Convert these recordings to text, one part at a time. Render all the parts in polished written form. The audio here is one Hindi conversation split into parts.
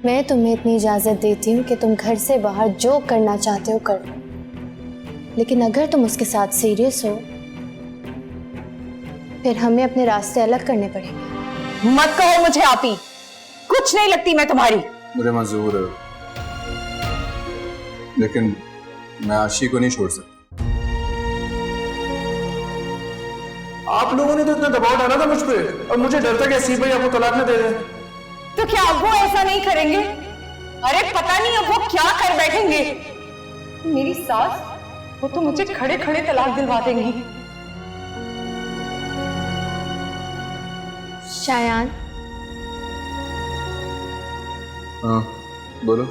मैं तुम्हें इतनी इजाजत देती हूँ कि तुम घर से बाहर जो करना चाहते हो कर लो, लेकिन अगर तुम उसके साथ सीरियस हो फिर हमें अपने रास्ते अलग करने पड़ेंगे। मत कहो मुझे आपी, कुछ नहीं लगती मैं तुम्हारी। मुझे मंजूर है, लेकिन मैं आशी को नहीं छोड़ सकता। आप लोगों ने तो इतना दबाव डाला था मुझ पे, और मुझे डर था कि सीप भाई आपको तलाक न दे दें। तो क्या अब वो ऐसा नहीं करेंगे? अरे पता नहीं अब वो क्या कर बैठेंगे। मेरी सास, वो तो मुझे खड़े खड़े तलाक दिलवा देंगी। शायान, हाँ बोलो।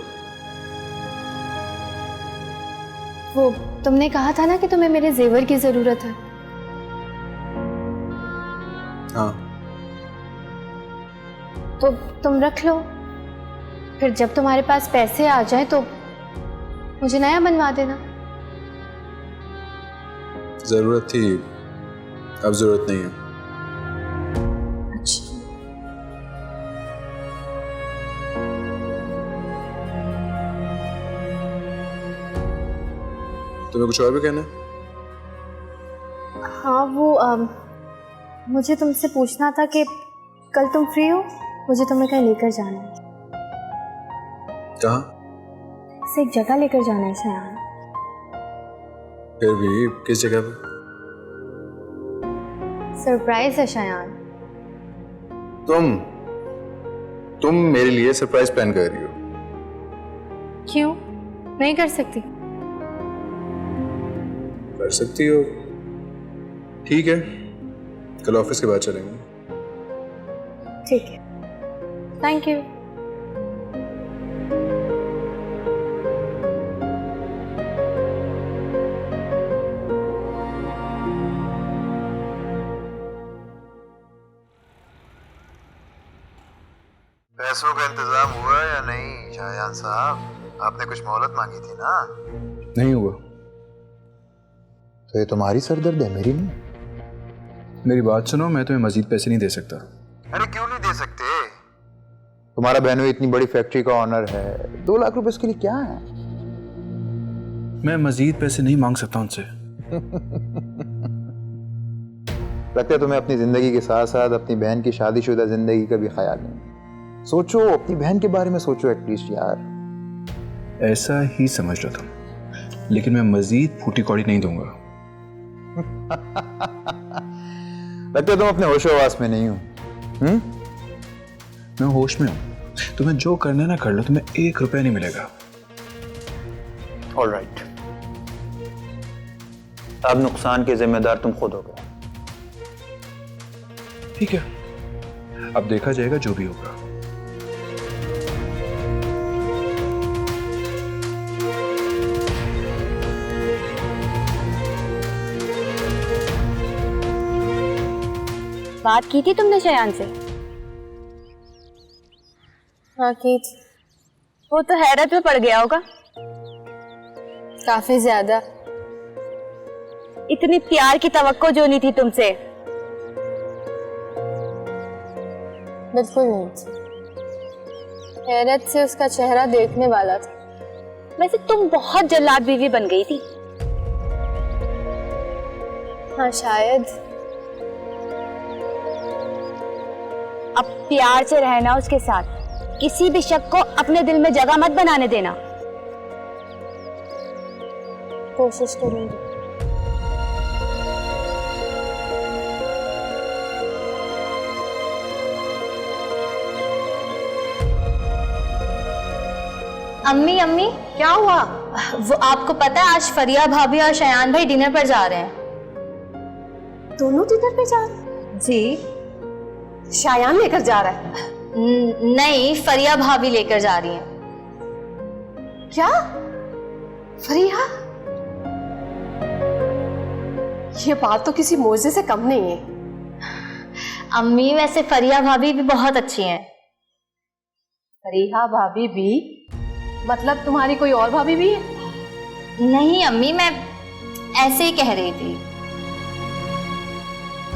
वो तुमने कहा था ना कि तुम्हें मेरे जेवर की जरूरत है। हाँ तो तुम रख लो, फिर जब तुम्हारे पास पैसे आ जाए तो मुझे नया बनवा देना। जरूरत थी, अब जरूरत नहीं है। अच्छा, तुम्हें कुछ और भी कहना है? हाँ वो मुझे तुमसे पूछना था कि कल तुम फ्री हो? मुझे तुम्हें कहीं लेकर जाना है। कहाँ? से एक जगह लेकर जाना है शायान। फिर भी किस जगह पे? सरप्राइज है शायान। तुम मेरे लिए सरप्राइज प्लान कर रही हो? क्यों नहीं कर सकती? कर सकती हो, ठीक है, कल ऑफिस के बाद चलेंगे। ठीक है, थैंक यू। पैसों का इंतजाम हुआ या नहीं शायान साहब? आपने कुछ मोहलत मांगी थी ना? नहीं हुआ। तो ये तुम्हारी सरदर्द है, मेरी नहीं। मेरी बात सुनो, मैं तुम्हें मजीद पैसे नहीं दे सकता। अरे क्यों नहीं दे सकते? तुम्हारा बहनोई इतनी बड़ी फैक्ट्री का ऑनर है, 2 लाख रुपए इसके लिए क्या है? मैं मजीद पैसे नहीं मांग सकता उनसे। लगता है तुम्हें अपनी जिंदगी के साथ साथ अपनी बहन की शादीशुदा जिंदगी का भी ख्याल नहीं। सोचो, अपनी बहन के बारे में सोचो एटलीस्ट यार। ऐसा ही समझ लो तुम, लेकिन मैं मजीद फूटी कौड़ी नहीं दूंगा। लगता है तुम अपने होशो-हवास में नहीं हो। मैं होश में हूं। तुम्हें जो करना है ना कर लो, तुम्हें 1 रुपया नहीं मिलेगा। ऑलराइट, अब नुकसान के जिम्मेदार तुम खुद हो गए। ठीक है, अब देखा जाएगा जो भी होगा। बात की थी तुमने शायान से? हाँ की थी। वो तो हैरत में पड़ गया होगा। काफी ज्यादा। इतनी प्यार की तवक्को जो नहीं थी तुमसे। बिल्कुल नहीं थी। हैरत से उसका चेहरा देखने वाला था। वैसे तुम बहुत जल्लाद बीवी बन गई थी। हाँ शायद। अब प्यार से रहना उसके साथ, किसी भी शक को अपने दिल में जगह मत बनाने देना। कोशिश करूंगी। अम्मी अम्मी क्या हुआ? वो आपको पता है आज फरिया भाभी और शयान भाई डिनर पर जा रहे हैं। दोनों डिनर पे जा रहे हैं? जी। शायान लेकर जा रहा है? नहीं, फरिया भाभी लेकर जा रही हैं। क्या? फरिया? ये बात तो किसी मोजे से कम नहीं है। अम्मी वैसे फरिया भाभी भी बहुत अच्छी हैं। फरिया भाभी भी? मतलब तुम्हारी कोई और भाभी भी है? नहीं अम्मी, मैं ऐसे ही कह रही थी।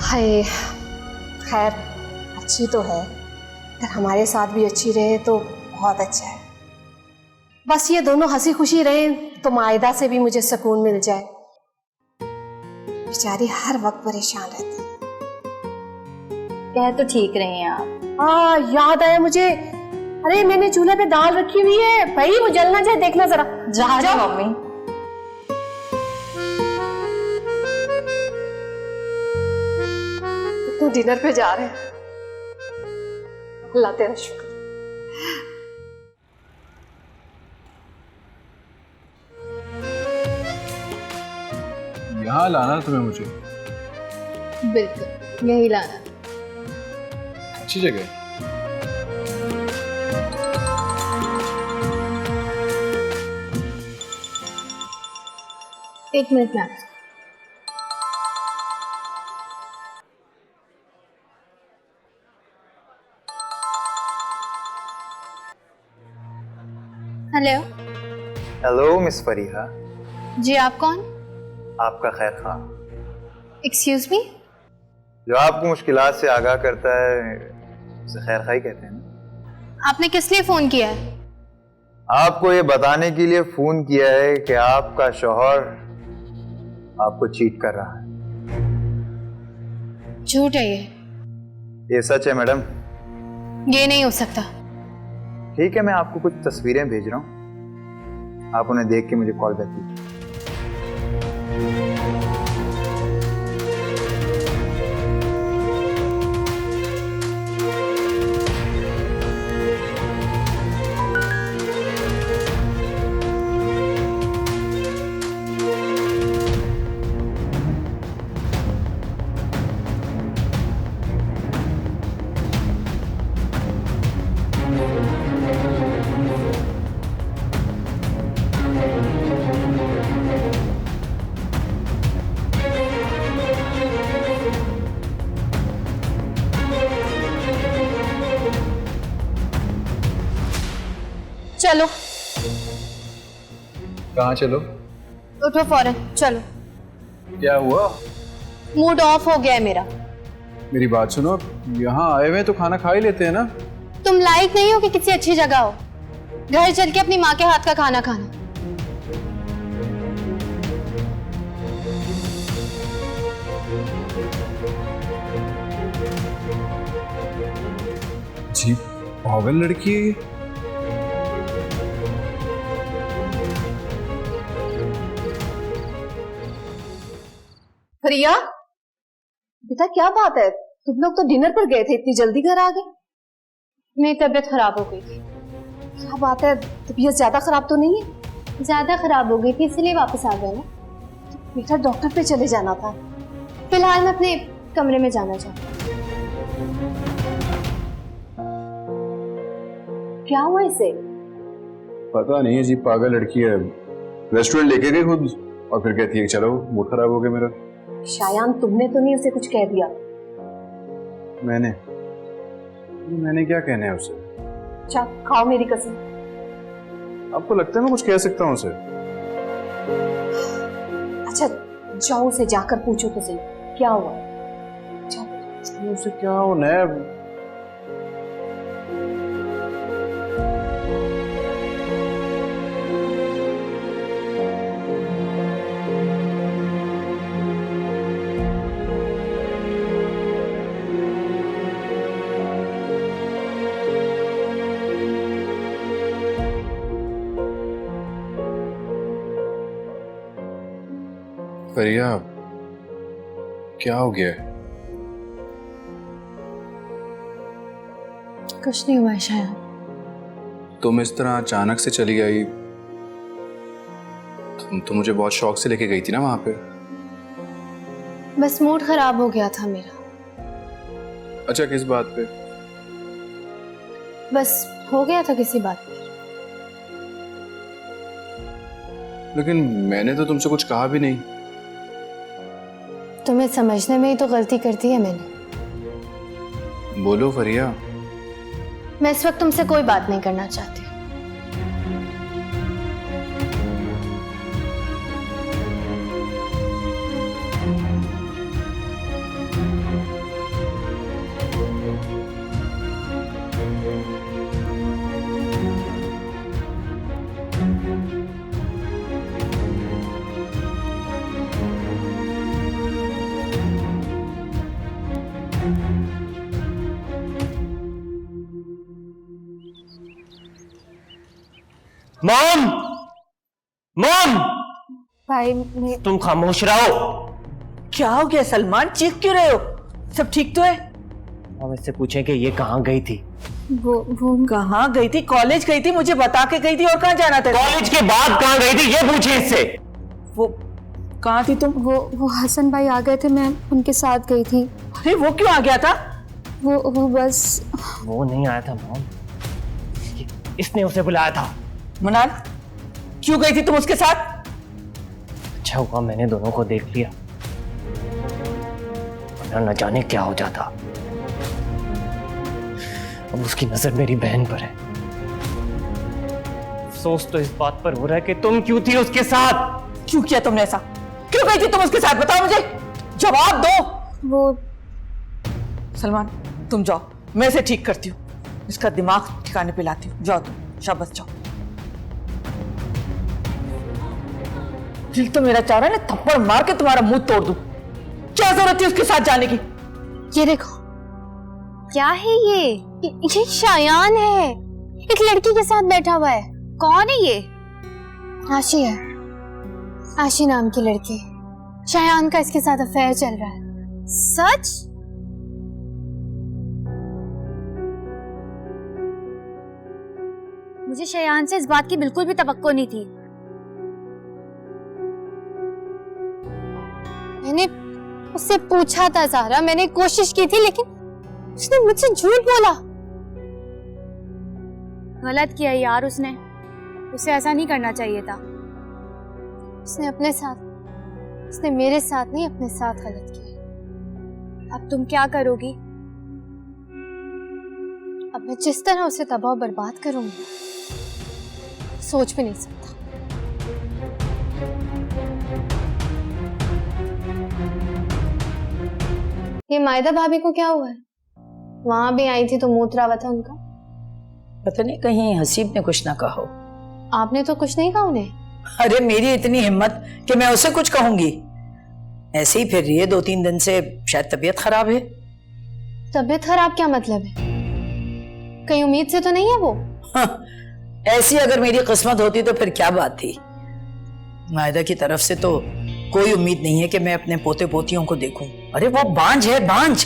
हाय, खैर अच्छी तो है, अगर हमारे साथ भी अच्छी रहे तो बहुत अच्छा है। बस ये दोनों हंसी खुशी रहे तो मायदा से भी मुझे सुकून मिल जाए। बेचारी हर वक्त परेशान रहती है। कह तो ठीक रही हैं आप। हाँ, याद आया मुझे। अरे मैंने चूल्हे पे दाल रखी हुई है, भाई वो जलना जाए देखना जरा। जा रही मम्मी। तो डिनर पे जा रहे हैं। अल्लाह तेरा शुक्र। यहाँ लाना तुम्हें मुझे। बिल्कुल यही लाना। अच्छी जगह। एक मिनट में। हेलो। हेलो मिस फरीहा, जी आप कौन? आपका खैर खा। Excuse me. जो आपको मुश्किलात से आगाह करता है उसे खैर खाई कहते हैं ना। आपने किस लिए फोन किया है? आपको ये बताने के लिए फोन किया है कि आपका शौहर आपको चीट कर रहा है। झूठ है ये सच है मैडम। ये नहीं हो सकता। ठीक है, मैं आपको कुछ तस्वीरें भेज रहा हूँ, आप उन्हें देख के मुझे कॉल बैक कीजिए। चलो कहाँ चलो? उठो फौरन चलो। क्या हुआ? मूड ऑफ हो गया है मेरा। मेरी बात सुनो, यहाँ आए हुए तो खाना खा ही लेते हैं ना। तुम लायक नहीं हो कि किसी अच्छी जगह हो। घर चल के अपनी माँ के हाथ का खाना खाना। जी पागल लड़की है ये। फरिया, बेटा क्या बात है? तुम लोग तो डिनर पर गए थे, इतनी जल्दी घर आ गए? मेरी तबीयत खराब हो गई थी। क्या बात है, तबीयत ज्यादा खराब तो नहीं है? ज्यादा खराब हो गई थी इसलिए वापस आ गए ना। बेटा डॉक्टर पे चले जाना था। फिलहाल मैं अपने कमरे में जाना चाहती हूँ। क्या हुआ इसे? पता नहीं, जी पागल लड़की है। रेस्टोरेंट लेके गई खुद और फिर कहती है चलो मूड खराब हो गया मेरा। शायान तुमने तो नहीं उसे कुछ कह दिया? मैंने क्या कहना है उसे? अच्छा खाओ मेरी कसम। आपको लगता है मैं कुछ कह सकता हूँ उसे? अच्छा जाओ उसे जाकर पूछो तो सही क्या हुआ। उसे क्या होना है? फरिया क्या हो गया है? कुछ नहीं हुआ है शायद। तुम इस तरह अचानक से चली आई। तुम तो मुझे बहुत शौक से लेके गई थी ना वहां पे। बस मूड खराब हो गया था मेरा। अच्छा किस बात पे? बस हो गया था किसी बात पे। लेकिन मैंने तो तुमसे कुछ कहा भी नहीं। तुम्हें समझने में ही तो गलती करती है मैंने। बोलो फरिया। मैं इस वक्त तुमसे कोई बात नहीं करना चाहती। मॉम, मॉम, भाई तुम खामोश रहो। क्या हो गया सलमान, चीख क्यों रहे हो? सब ठीक तो है? हम इससे पूछें कि ये कहाँ गई थी? वो कहाँ गई थी? कॉलेज गई थी, मुझे बता के गई थी। और कहाँ जाना था? कॉलेज के बाद कहाँ गई थी ये पूछे इससे। वो कहाँ थी तुम? वो हसन भाई आ गए थे, मैं उनके साथ गई थी। अरे वो क्यों आ गया था? वो बस वो नहीं आया था मॉम, इसने उसे बुलाया था। मनाल, क्यों गई थी तुम उसके साथ? अच्छा हुआ मैंने दोनों को देख लिया, वरना न जाने क्या हो जाता। अब उसकी नजर मेरी बहन पर है। अफसोस तो इस बात पर हो रहा है कि तुम क्यों थी उसके साथ। क्यों किया तुमने ऐसा? क्यों गई थी तुम उसके साथ? बताओ मुझे, जवाब दो। वो सलमान तुम जाओ, मैं इसे ठीक करती हूँ, इसका दिमाग ठिकाने पे लाती हूँ। जाओ तुम, शाबाश जाओ। दिल तो मेरा चाह रहा है ना थप्पड़ मार के तुम्हारा मुंह तोड़ दूं। क्या जरूरत थी उसके साथ जाने की? ये देखो, क्या है ये शायान है, एक लड़की के साथ बैठा हुआ है। कौन है ये? आशी है, आशी नाम की लड़की। शायान का इसके साथ अफेयर चल रहा है। सच? मुझे शयान से इस बात की बिल्कुल भी तवक्को नहीं थी। मैंने उससे पूछा था ज़ारा, मैंने कोशिश की थी, लेकिन उसने मुझसे झूठ बोला। गलत किया यार उसने, उसे ऐसा नहीं करना चाहिए था। उसने अपने साथ, उसने मेरे साथ नहीं, अपने साथ गलत किया। अब तुम क्या करोगी? अब मैं जिस तरह उसे तबाह बर्बाद करूंगी, सोच भी नहीं सकता। ये मायदा भाभी को क्या हुआ है? वहां भी आई थी तो मुंह उतरा हुआ था उनका। पता नहीं कहीं हसीब ने कुछ ना कहा हो। आपने तो कुछ नहीं कहा उन्हें? अरे मेरी इतनी हिम्मत कि मैं उसे कुछ कहूंगी? ऐसे ही फिर रही है 2-3 दिन से, शायद तबीयत खराब है। तबीयत खराब क्या मतलब है? कहीं उम्मीद से तो नहीं है वो? हाँ, ऐसी अगर मेरी किस्मत होती तो फिर क्या बात थी। मायदा की तरफ से तो कोई उम्मीद नहीं है कि मैं अपने पोते पोतियों को देखूं। अरे वो बांझ है, बांझ।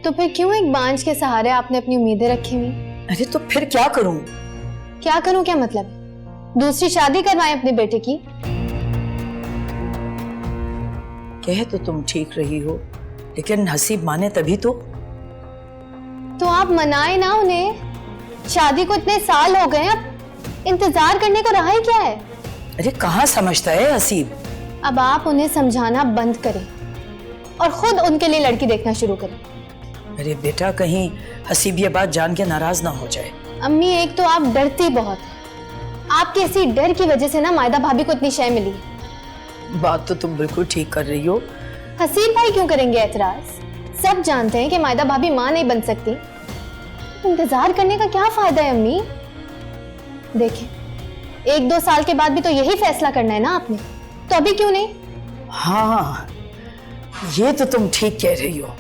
तो फिर क्यों एक बांझ के सहारे आपने अपनी उम्मीदें रखी हुई? अरे तो फिर क्या करूं? क्या करूं क्या मतलब? दूसरी शादी करवाएं अपने बेटे की? कह तो तुम ठीक रही हो, लेकिन हसीब माने तभी तो आप मनाए ना उन्हें। शादी को इतने साल हो गए, अब इंतजार करने को रहा ही क्या है? अरे कहाँ समझता है हसीब। अब आप उन्हें समझाना बंद करें और खुद उनके लिए लड़की देखना शुरू करें। अरे बेटा, कहीं हसीब ये बात जान के नाराज ना हो जाए। अम्मी, एक तो आप डरती बहुत हैं। आपके इसी डर की वजह से ना मायदा भाभी को इतनी शय मिली है। बात तो तुम बिल्कुल ठीक कर रही हो। हसीब भाई क्यों करेंगे एतराज? सब जानते हैं कि मायदा भाभी मां नहीं बन सकती। इंतजार करने का क्या फायदा है अम्मी? देखिए, 1-2 साल के बाद भी तो यही फैसला करना है ना आपने, तो अभी क्यों नहीं? हाँ, ये तो तुम ठीक कह रही हो।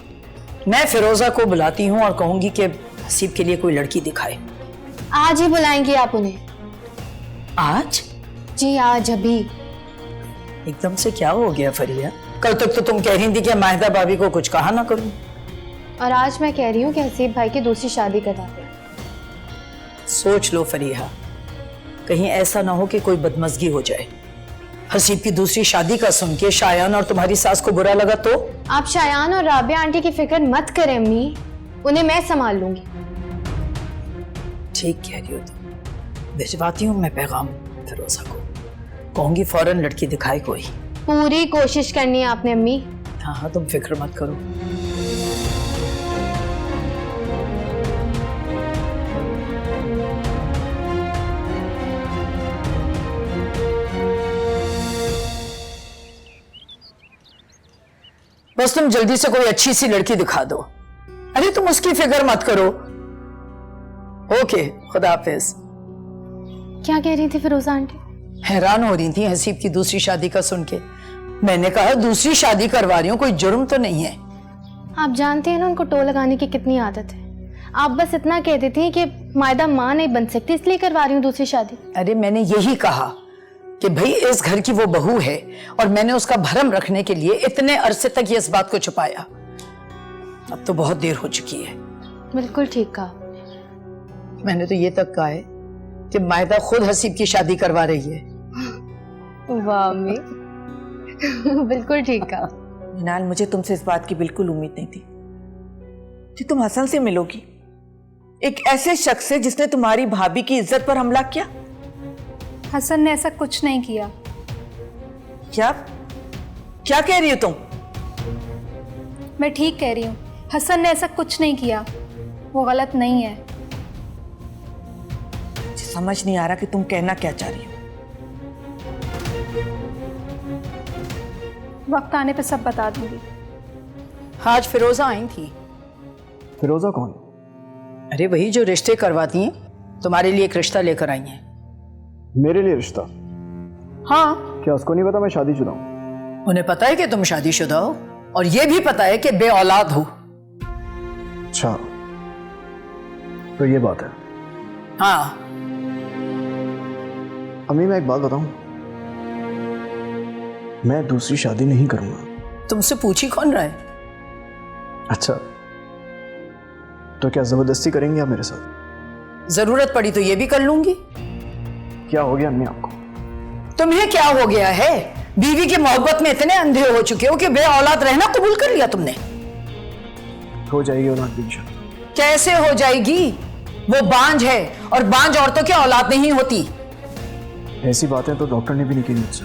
मैं फिरोजा को बुलाती हूँ और कहूंगी कि हसीब के लिए कोई लड़की दिखाए। आज ही बुलाएंगी आप उन्हें? आज? जी आज, अभी। एकदम से क्या हो गया फरिया? कल तक तो तुम कह रही थी कि माहिदा भाभी को कुछ कहा ना करूं, और आज मैं कह रही हूँ कि हसीब भाई की दूसरी शादी करवा दें। सोच लो फरीहा, कहीं ऐसा ना हो कि कोई बदमजगी हो जाए। हसीब की दूसरी शादी का सुन के शायान और तुम्हारी सास को बुरा लगा तो? आप शायान और राबिया आंटी की फिक्र मत करें अम्मी, उन्हें मैं संभाल लूंगी। ठीक कह रही हो तुम। भिजवाती हूँ मैं पैगाम फिरोजा को, कहूंगी फौरन लड़की दिखाए कोई। पूरी कोशिश करनी है आपने अम्मी। हाँ हाँ, तुम फिक्र मत करो। बस तुम जल्दी से कोई अच्छी सी लड़की दिखा दो। अरे तुम उसकी फिक्र मत करो। ओके, खुदा हाफिज। क्या कह रही थी फिरोजा आंटी? हैरान हो रही थी हसीब की दूसरी शादी का सुन के। मैंने कहा दूसरी शादी करवा रही हूँ, कोई जुर्म तो नहीं है। आप जानते हैं ना उनको टोल लगाने की कितनी आदत है। आप बस इतना कहती थी कि मायदा माँ नहीं बन सकती इसलिए करवा रही हूँ दूसरी शादी। अरे मैंने यही कहा कि भाई इस घर की वो बहू है और मैंने उसका भरम रखने के लिए इतने अरसे तक ये इस बात को छुपाया। अब तो बहुत देर हो चुकी है। बिल्कुल ठीक कहा। मैंने तो ये तक कहा है कि मायदा खुद हसीब की शादी करवा रही है। वाह अम्मी बिल्कुल ठीक कहा। मिनाल, मुझे तुमसे इस बात की बिल्कुल उम्मीद नहीं थी कि तुम हसन से मिलोगी, एक ऐसे शख्स से जिसने तुम्हारी भाभी की इज्जत पर हमला किया। हसन ने ऐसा कुछ नहीं किया। क्या क्या कह रही हो तुम? मैं ठीक कह रही हूँ, हसन ने ऐसा कुछ नहीं किया, वो गलत नहीं है। मुझे समझ नहीं आ रहा कि तुम कहना क्या चाह रही हो। वक्त आने पे सब बता दूंगी। आज फिरोजा आई थी। फिरोजा कौन? अरे वही जो रिश्ते करवाती हैं, तुम्हारे लिए एक रिश्ता लेकर आई हैं। मेरे लिए रिश्ता? हाँ। क्या उसको नहीं पता मैं शादीशुदा हूँ? उन्हें पता है कि तुम शादीशुदा हो और ये भी पता है कि बे औलाद हो। अच्छा, तो ये बात है। हाँ। अम्मी मैं एक बात बताऊं, मैं दूसरी शादी नहीं करूंगा। तुमसे पूछी कौन रहा है? अच्छा, तो क्या जबरदस्ती करेंगे आप मेरे साथ? जरूरत पड़ी तो ये भी कर लूंगी। क्या हो गया अम्मी आपको? तुम्हें क्या हो गया है? बीवी की मोहब्बत में इतने अंधे हो चुके हो कि बे औलाद रहना कबूल कर लिया तुमने। हो जाएगी औलाद भी इंशाल्लाह। कैसे हो जाएगी? वो बांझ है और बांझ औरतों की औलाद नहीं होती। ऐसी बातें तो डॉक्टर ने भी नहीं की मुझसे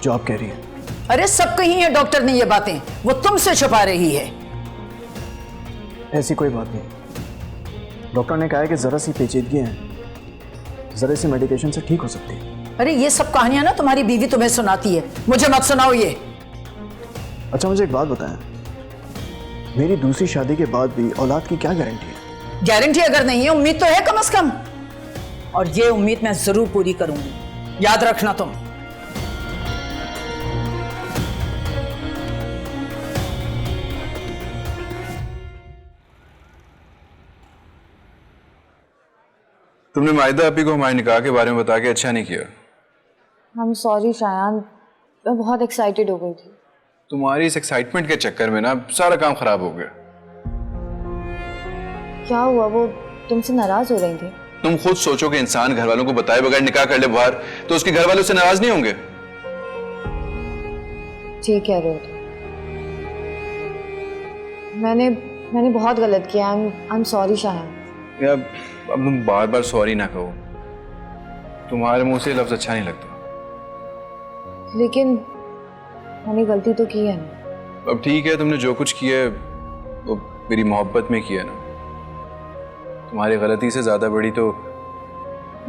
जो आप कह रही हैं। अरे सब कही है डॉक्टर ने ये बातें, वो तुमसे छुपा रही है। ऐसी कोई बात नहीं, डॉक्टर ने कहा है कि जरा सी पेचीदगी है, जरा सी मेडिकेशन से ठीक हो सकती है। अरे ये सब कहानियां ना तुम्हारी बीवी तुम्हें सुनाती है, मुझे मत सुनाओ ये। अच्छा मुझे एक बात बताएं, मेरी दूसरी शादी के बाद भी औलाद की क्या गारंटी है? गारंटी अगर नहीं है, उम्मीद तो है कम से कम, और ये उम्मीद मैं जरूर पूरी करूंगी, याद रखना तुम। तुमने मायदा अपी को हमारे निकाह के बारे में बता के अच्छा नहीं किया। I'm sorry शायान, मैं बहुत एक्साइटेड हो गई थी। तुम्हारी इस एक्साइटमेंट के चक्कर में ना सारा काम खराब हो गया। क्या हुआ, वो तुमसे नाराज हो रही थी? तुम खुद सोचो कि इंसान घर वालों को बताए बगैर निकाह कर ले बाहर, तो उसके घर वाले उससे नाराज नहीं होंगे? ठीक कह रहे हो तुम। मैंने बहुत गलत किया। I'm sorry Shayan. यार अब तुम बार बार सॉरी ना कहो, तुम्हारे मुंह से लफ्ज अच्छा नहीं लगता। लेकिन मैंने गलती तो की है ना। अब ठीक है, तुमने जो कुछ किया है वो मेरी मोहब्बत में किया ना। तुम्हारी गलती से ज्यादा बड़ी तो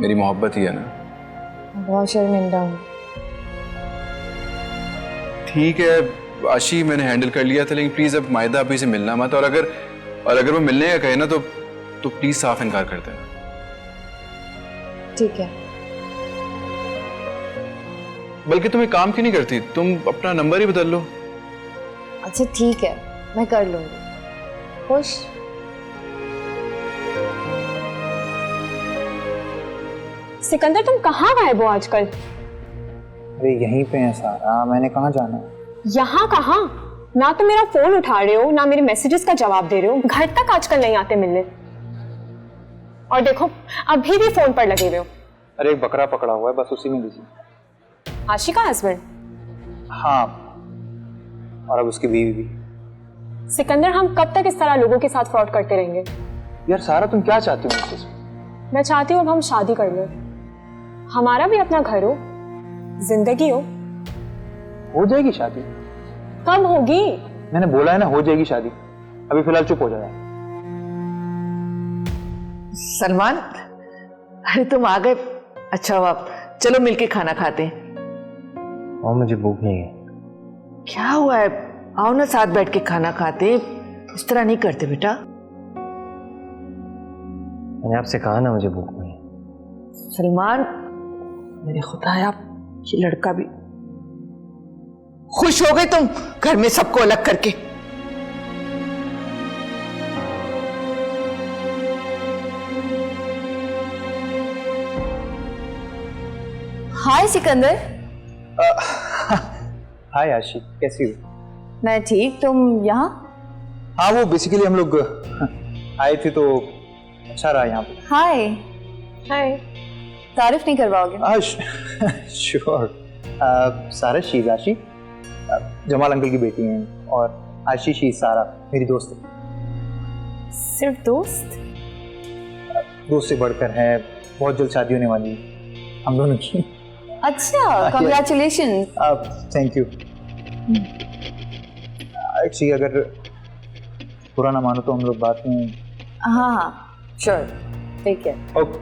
मेरी मोहब्बत ही है ना। बहुत शर्मिंदा हूँ। ठीक है आशी, मैंने हैंडल कर लिया था, लेकिन प्लीज अब मायदा आप से मिलना मत, और अगर वो मिलने का कहे ना तो प्लीज साफ इनकार कर देना। ठीक है। बल्कि तुम एक काम क्यों नहीं करती, तुम अपना नंबर ही बदल लो। अच्छा ठीक है, मैं कर लूंगी। खुश? सिकंदर तुम कहाँ गायब हो आजकल? अरे यहीं पे है सारा, मैंने कहाँ जाना है? यहाँ कहाँ? ना तो मेरा फोन उठा रहे हो, ना मेरे मैसेजेस का जवाब दे रहे हो, घर तक आजकल नहीं आते मिलने। और देखो अभी भी फोन पर लगे हुए हो। अरे एक बकरा पकड़ा हुआ है, बस उसी में बिजी। आशी का हस्बैंड? हाँ, और अब उसकी बीवी भी। सिकंदर हम कब तक इस तरह लोगों के साथ फ्रॉड करते रहेंगे? यार सारा तुम क्या चाहती हो मुझसे? मैं चाहती हूँ अब हम शादी कर लें, हमारा भी अपना घर हो, जिंदगी हो जाएगी शादी। कब होगी? मैंने बोला है ना, हो जाएगी शादी। अभी फिलहाल चुप हो जाए। सलमान, अरे तुम आ गए, अच्छा हुआ। चलो मिलके खाना खाते हैं। और मुझे भूख नहीं है। क्या हुआ है, आओ ना साथ बैठ के खाना खाते। इस तरह नहीं करते बेटा। मैंने आपसे कहा ना मुझे भूख नहीं है। सलमान, मेरे खुदाया, ये लड़का भी। खुश हो गए तुम घर में सबको अलग करके? हाय सिकंदर। हाय आशी, कैसी हो? मैं ठीक, तुम यहाँ? हाँ, वो बेसिकली हम लोग आए थे तो अच्छा रहा यहाँ पे। हाय। हाय। तारीफ नहीं करवाओगे? श्योर। सारा शीज आशी, जमाल अंकल की बेटी हैं, और आशीष ही सारा मेरी दोस्त है। सिर्फ दोस्त? दोस्त से बढ़कर है, बहुत जल्द शादी होने वाली है हम दोनों की। अच्छा, कांग्रेचुलेशंस। Thank you. एक्चुअली अगर बुरा ना मानो तो हम लोग बात में। हाँ हाँ, श्योर, ठीक है। Okay,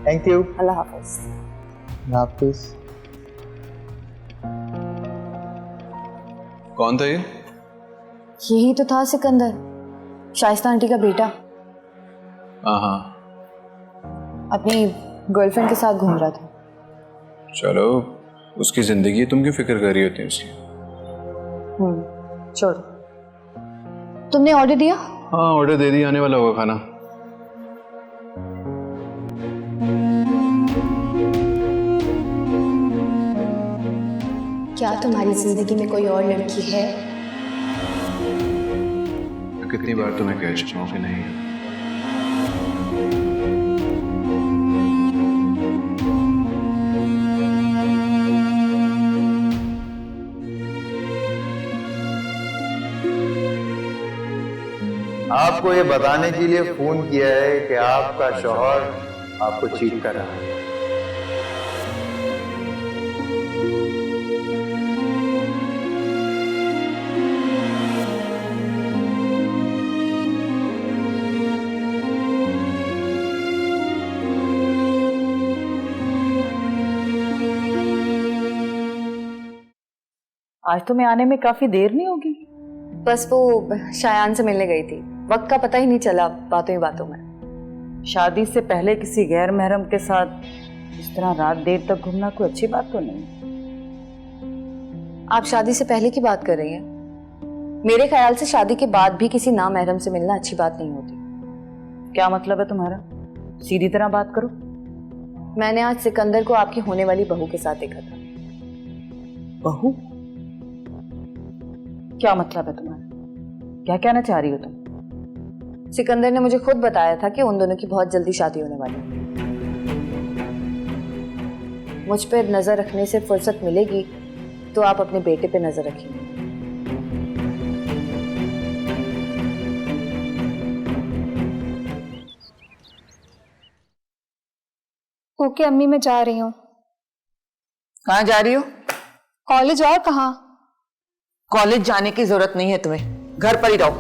thank you. अल्लाह हाफिज। अल्लाह हाफिज। कौन था ये? यही तो था सिकंदर, शाइस्ता आंटी का बेटा। हाँ, अपनी गर्लफ्रेंड के साथ घूम रहा था। चलो, उसकी जिंदगी तुम क्यों फिक्र कर रही होती है उसकी? छोड़। तुमने ऑर्डर दिया? हाँ, ऑर्डर दे दिया, आने वाला होगा खाना। क्या तुम्हारी जिंदगी में कोई और लड़की है? कितनी बार तुम्हें कह चुका हूं कि नहीं? आपको ये बताने के लिए फोन किया है कि आपका शौहर आपको चीट कर रहा है। आज तुम्हें आने में काफी देर नहीं होगी? बस वो शायान से मिलने गई थी, वक्त का पता ही नहीं चला बातों ही बातों में। शादी से पहले किसी गैर महरम के साथ इस तरह रात देर तक घूमना कोई अच्छी बात तो नहीं। आप शादी से पहले की बात कर रही हैं? मेरे ख्याल से शादी के बाद भी किसी ना महरम से मिलना अच्छी बात नहीं होती। क्या मतलब है तुम्हारा? सीधी तरह बात करो। मैंने आज सिकंदर को आपकी होने वाली बहू के साथ देखा था। बहू? क्या मतलब है तुम्हारा? क्या कहना चाह रही हो तुम? सिकंदर ने मुझे खुद बताया था कि उन दोनों की बहुत जल्दी शादी होने वाली है। मुझ पर नजर रखने से फुर्सत मिलेगी तो आप अपने बेटे पे नजर रखिए। ओके अम्मी, मैं जा रही हूँ। कहाँ जा रही हो? कॉलेज। और कहाँ? कॉलेज जाने की जरूरत नहीं है तुम्हें, घर पर ही रहो।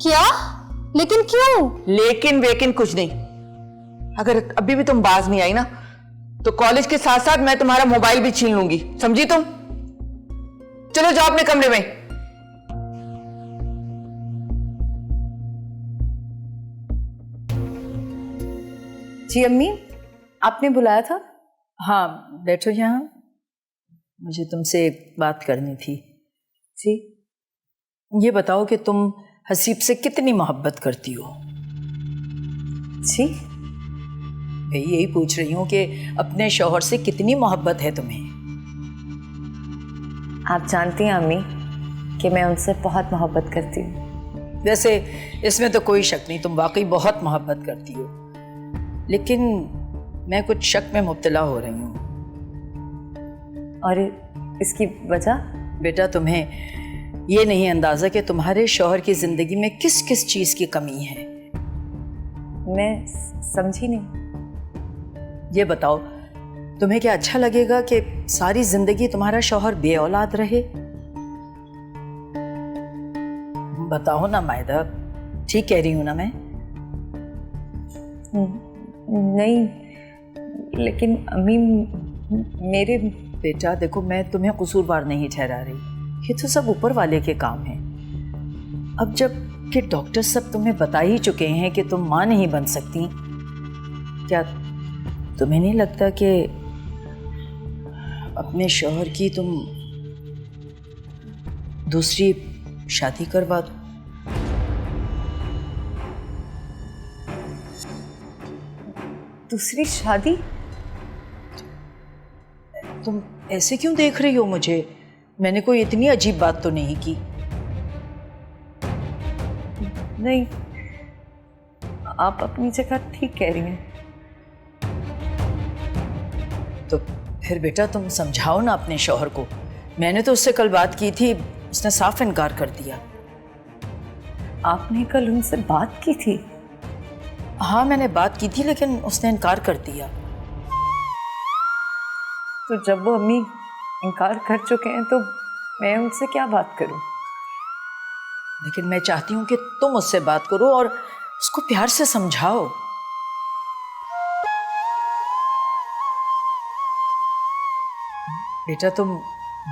क्या? लेकिन क्यों? लेकिन वेकिन कुछ नहीं। अगर अभी भी तुम बाज नहीं आई ना तो कॉलेज के साथ साथ मैं तुम्हारा मोबाइल भी छीन लूंगी, समझी तुम? चलो जाओ अपने कमरे में। जी अम्मी, आपने बुलाया था? हाँ, बैठो यहाँ, मुझे तुमसे एक बात करनी थी। जी। ये बताओ कि तुम हसीब से कितनी मोहब्बत करती हो? जी? मैं यही पूछ रही हूँ कि अपने शौहर से कितनी मोहब्बत है तुम्हें? आप जानती हैं अम्मी कि मैं उनसे बहुत मोहब्बत करती हूँ। वैसे इसमें तो कोई शक नहीं, तुम वाकई बहुत मोहब्बत करती हो, लेकिन मैं कुछ शक में मुब्तला हो रही हूँ। और इसकी वजह? बेटा, तुम्हें ये नहीं अंदाज़ा कि तुम्हारे शौहर की ज़िंदगी में किस किस चीज़ की कमी है। मैं समझी नहीं। ये बताओ, तुम्हें क्या अच्छा लगेगा कि सारी ज़िंदगी तुम्हारा शौहर बे औलाद रहे? बताओ ना मायदा, ठीक कह रही हूँ ना मैं? नहीं, लेकिन अम्मी मेरे। बेटा देखो, मैं तुम्हें कसूरवार नहीं ठहरा रही, ये तो सब ऊपर वाले के काम है। अब जब कि डॉक्टर सब तुम्हें बता ही चुके हैं कि तुम मां नहीं बन सकती, क्या तुम्हें नहीं लगता कि अपने शौहर की तुम दूसरी शादी करवा दो? दूसरी शादी? तुम ऐसे क्यों देख रही हो मुझे? मैंने कोई इतनी अजीब बात तो नहीं की। नहीं, आप अपनी जगह ठीक कह रही हैं। तो फिर बेटा तुम समझाओ ना अपने शौहर को। मैंने तो उससे कल बात की थी, उसने साफ इनकार कर दिया। आपने कल उनसे बात की थी? हाँ मैंने बात की थी, लेकिन उसने इनकार कर दिया। तो जब वो अम्मी इनकार कर चुके हैं तो मैं उनसे क्या बात करूं? लेकिन मैं चाहती हूँ कि तुम उससे बात करो और उसको प्यार से समझाओ। बेटा तुम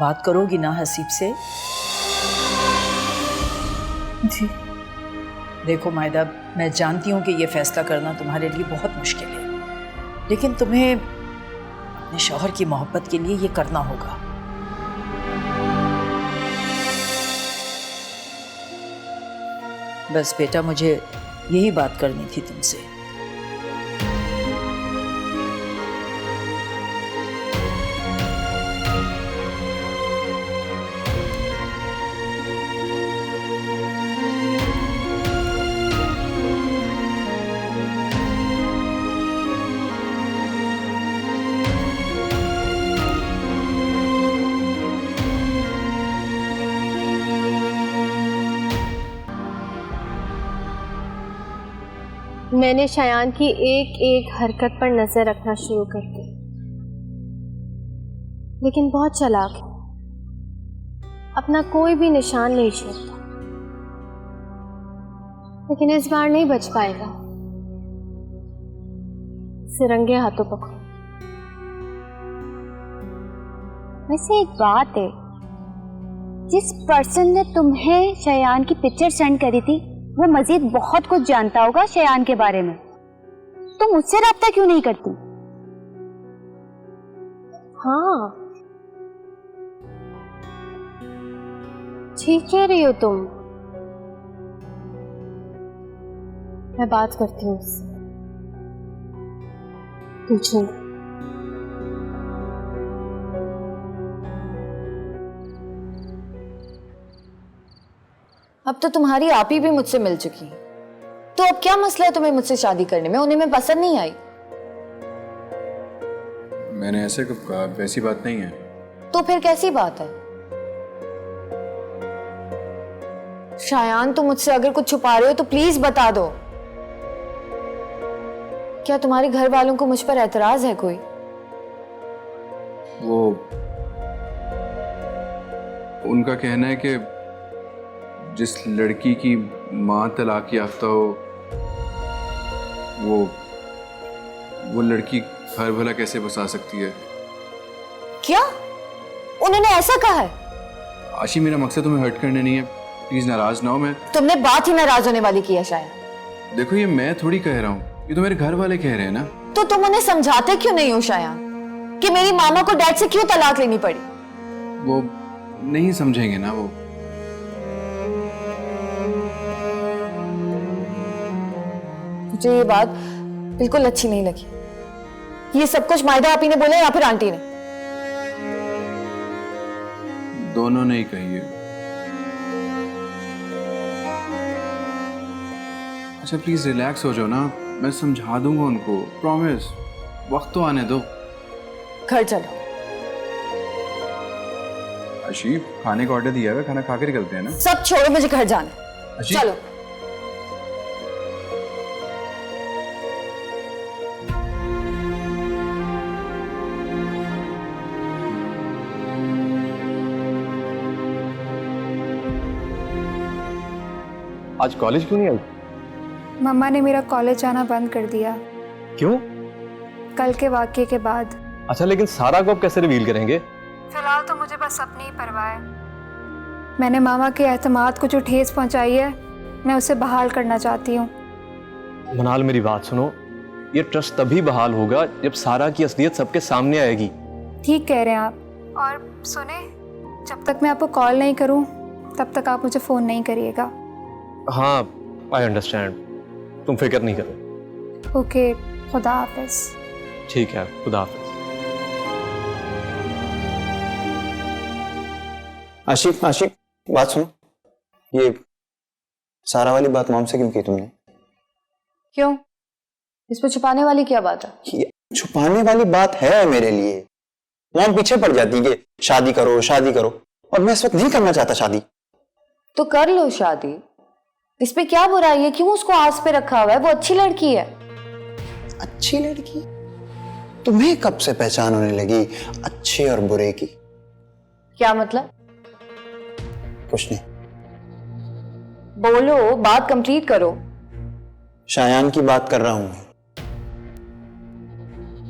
बात करोगी ना हसीब से? जी। देखो मायदा, मैं जानती हूँ कि ये फैसला करना तुम्हारे लिए बहुत मुश्किल है, लेकिन तुम्हें अपने शौहर की मोहब्बत के लिए ये करना होगा। बस बेटा मुझे यही बात करनी थी तुमसे। मैंने शयान की एक एक हरकत पर नजर रखना शुरू कर दी, लेकिन बहुत चालाक है, अपना कोई भी निशान नहीं छोड़ता। लेकिन इस बार नहीं बच पाएगा, सिरंगे हाथों पकड़ो। वैसे एक बात है, जिस पर्सन ने तुम्हें शयान की पिक्चर सेंड करी थी वो मजीद बहुत कुछ जानता होगा शयान के बारे में। तुम मुझसे रब्ता क्यों नहीं करती? हाँ, ठीक कह रही हो तुम। मैं बात करती हूँ उससे, पूछूंगी। अब तो तुम्हारी आप ही भी मुझसे मिल चुकी है, तो अब क्या मसला है तुम्हें मुझसे शादी करने में? उन्हें मैं पसंद नहीं आई। मैंने ऐसे कब कहा? वैसी बात नहीं है। तो फिर कैसी बात है? शायान, तुम मुझसे अगर कुछ छुपा रहे हो तो प्लीज बता दो। क्या तुम्हारे घर वालों को मुझ पर एतराज है कोई? वो उनका कहना है कि जिस लड़की की माँ तलाक याफ्ता हो वो लड़की घर भला कैसे बसा सकती है। क्या उन्होंने ऐसा कहा है? आशी, मेरा मकसद तुम्हें हर्ट करने नहीं है, प्लीज नाराज ना हो। मैं तुमने बात ही नाराज होने वाली की है शायद। देखो, ये मैं थोड़ी कह रहा हूँ, ये तो मेरे घर वाले कह रहे हैं ना। तो तुम उन्हें समझाते क्यों नहीं हो शायान कि मेरी मामा को डैड से क्यों तलाक लेनी पड़ी? वो नहीं समझेंगे ना। वो मुझे ये बात बिल्कुल अच्छी नहीं लगी। ये सब कुछ मायदा आपी ने बोला या फिर आंटी ने? दोनों ने ही कही है। अच्छा प्लीज रिलैक्स हो जाओ ना, मैं समझा दूंगा उनको, प्रॉमिस। वक्त तो आने दो। घर चलो। आशी, खाने का ऑर्डर दिया है, खाना खा के निकलते हैं ना। सब छोड़ो, मुझे घर जाना है। चलो। आज कॉलेज क्यों नहीं आई? मम्मा ने मेरा कॉलेज जाना बंद कर दिया। क्यों? कल के वाकये के बाद। अच्छा, लेकिन सारा को अब कैसे रिवील करेंगे? फिलहाल तो मुझे बस अपनी ही परवाह है। मैंने मामा के एतमाद को जो ठेस पहुंचाई है, मैं उसे बहाल करना चाहती हूँ। मनाल, मेरी बात सुनो, ये ट्रस्ट तभी बहाल होगा जब सारा की असलियत सबके सामने आएगी। ठीक कह रहे हैं आप। और सुने, जब तक मैं आपको कॉल नहीं करूँ तब तक आप मुझे फ़ोन नहीं करिएगा। हाँ, आई अंडरस्टैंड, तुम फिक्र नहीं करो। ओके, खुदा हाफिज। ठीक है, खुदा हाफिज। आशिक आशिक, बात सुनो। ये सारा वाली बात मॉम से क्यों की तुमने? क्यों? इसमें छुपाने वाली क्या बात है? ये छुपाने वाली बात है मेरे लिए। मॉम पीछे पड़ जाती है कि शादी करो शादी करो, और मैं इस वक्त नहीं करना चाहता शादी। तो कर लो शादी, इसमें क्या बुराई है? क्यों उसको आस पे रखा हुआ है? वो अच्छी लड़की है। अच्छी लड़की? तुम्हें कब से पहचान होने लगी अच्छे और बुरे की? क्या मतलब? कुछ नहीं। बोलो, बात कंप्लीट करो। शायान की बात कर रहा हूं।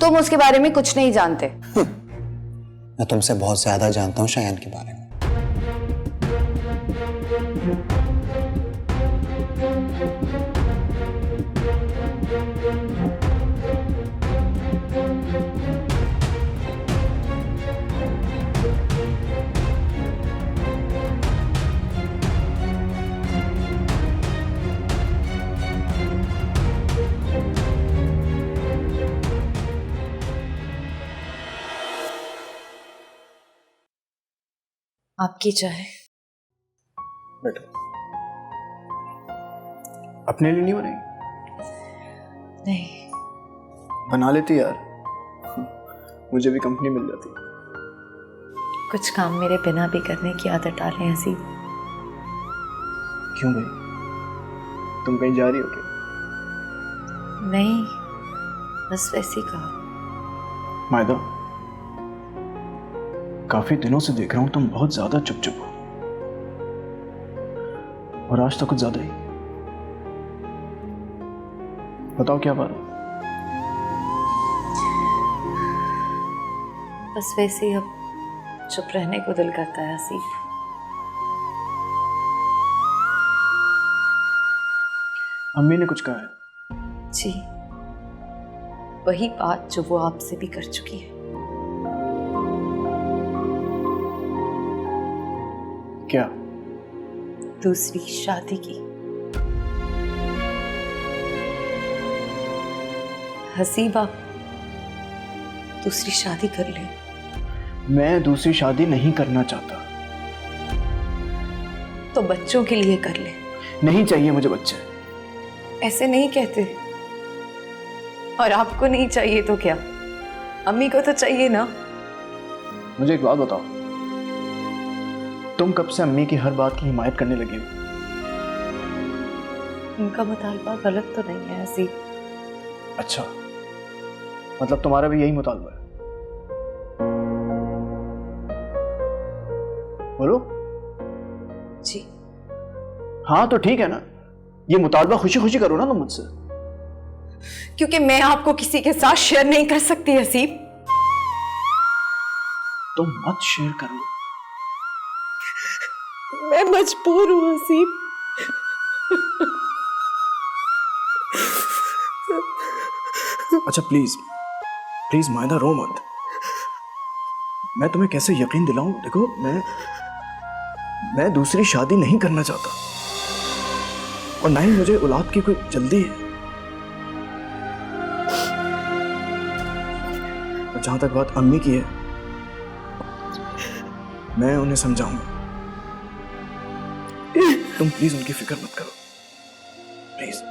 तुम उसके बारे में कुछ नहीं जानते। मैं तुमसे बहुत ज्यादा जानता हूं शायान के बारे में। आपकी चाय। बैठो। अपने लिए नहीं बनाई? नहीं। बना लेती यार, मुझे भी कंपनी मिल जाती। कुछ काम मेरे बिना भी करने की आदत डालें हसीब। क्यों भाई, तुम कहीं जा रही हो क्या? नहीं, बस वैसे ही कहा। मायदा, काफी दिनों से देख रहा हूं तुम बहुत ज्यादा चुप चुप हो, और आज तो कुछ ज्यादा ही। बताओ क्या बात है? बस वैसे ही अब चुप रहने को दिल करता है हसीब। अम्मी ने कुछ कहा है? जी, वही बात जो वो आपसे भी कर चुकी है। क्या? दूसरी शादी की। हसीब, आप दूसरी शादी कर ले। मैं दूसरी शादी नहीं करना चाहता। तो बच्चों के लिए कर ले। नहीं चाहिए मुझे बच्चे। ऐसे नहीं कहते। और आपको नहीं चाहिए तो क्या, अम्मी को तो चाहिए ना। मुझे एक बात बताओ, तुम कब से अम्मी की हर बात की हिमायत करने लगी हो? उनका मुतालबा गलत तो नहीं है हसीब। अच्छा, मतलब तुम्हारा भी यही मुतालबा है? बोलो। जी। हाँ तो ठीक है ना, ये मुतालबा खुशी खुशी करो ना तुम मुझसे। क्योंकि मैं आपको किसी के साथ शेयर नहीं कर सकती हसीब। तुम मत शेयर करो। मैं मजबूर हूं हसीब। अच्छा प्लीज प्लीज मायदा, रो मत। मैं तुम्हें कैसे यकीन दिलाऊं? देखो, मैं दूसरी शादी नहीं करना चाहता, और ना ही मुझे औलाद की कोई जल्दी है। और जहां तक बात अम्मी की है, मैं उन्हें समझाऊंगा। तुम प्लीज उनकी फिक्र मत करो, प्लीज।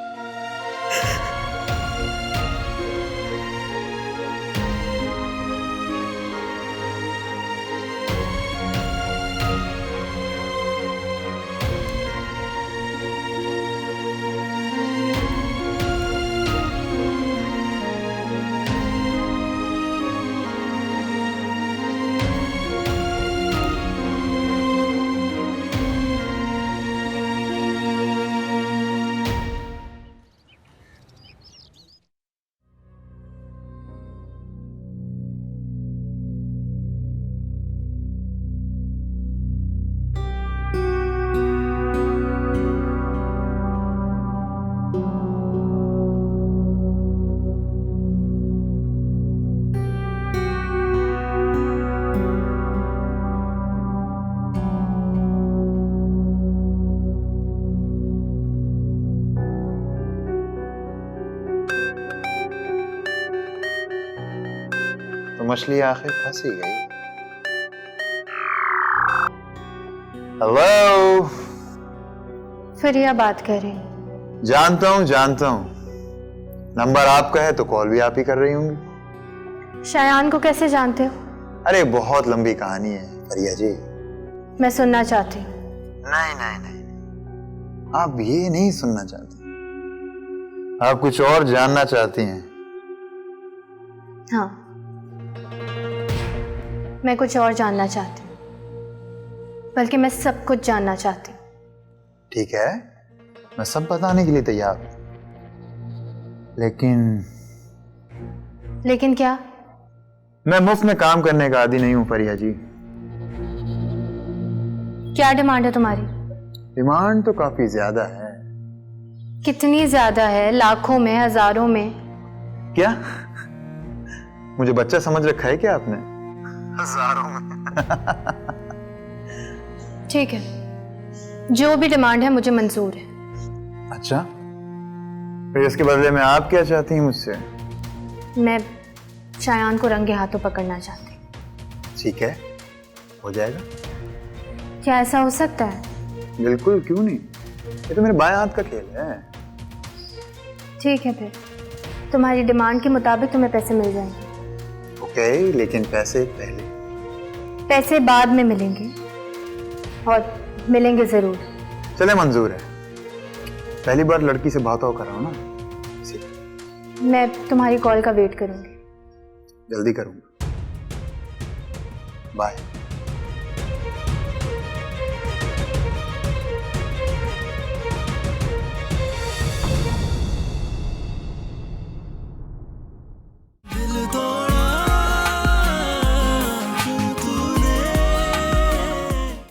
तो मछली आखिर फंस ही गई। हेलो। फिर यह बात कर रही। जानता हूँ। नंबर आपका है तो कॉल भी आप ही कर रही होंगी। शयान को कैसे जानते हो? अरे बहुत लंबी कहानी है फरिया जी। मैं सुनना चाहती हूँ। नहीं, आप ये नहीं सुनना चाहती, आप कुछ और जानना चाहती हैं। हाँ, मैं कुछ और जानना चाहती हूँ, बल्कि मैं सब कुछ जानना चाहती हूँ। ठीक है, मैं सब बताने के लिए तैयार हूं, लेकिन क्या? मैं मुफ्त में काम करने का आदी नहीं हूं फरिया जी। क्या डिमांड है तुम्हारी? डिमांड तो काफी ज्यादा है। कितनी ज्यादा है? लाखों में, हजारों में? क्या मुझे बच्चा समझ रखा है क्या आपने? हजारों में। ठीक है, जो भी डिमांड है मुझे मंजूर है। अच्छा, फिर इसके बदले में आप क्या चाहती हैं मुझसे? मैं शयान को रंगे हाथों पकड़ना चाहती हूँ। ठीक है, हो जाएगा। क्या ऐसा हो सकता है? बिल्कुल, क्यों नहीं, ये तो मेरे बाएं हाथ का खेल है। ठीक है, फिर तुम्हारी डिमांड के मुताबिक तुम्हें पैसे मिल जाएंगे। ओके, लेकिन पैसे पहले? पैसे बाद में मिलेंगे, और मिलेंगे जरूर। चले, मंजूर है। पहली बार लड़की से बात कर रहा हूं ना, मैं तुम्हारी कॉल का वेट करूंगी। जल्दी करूंगा। बाय।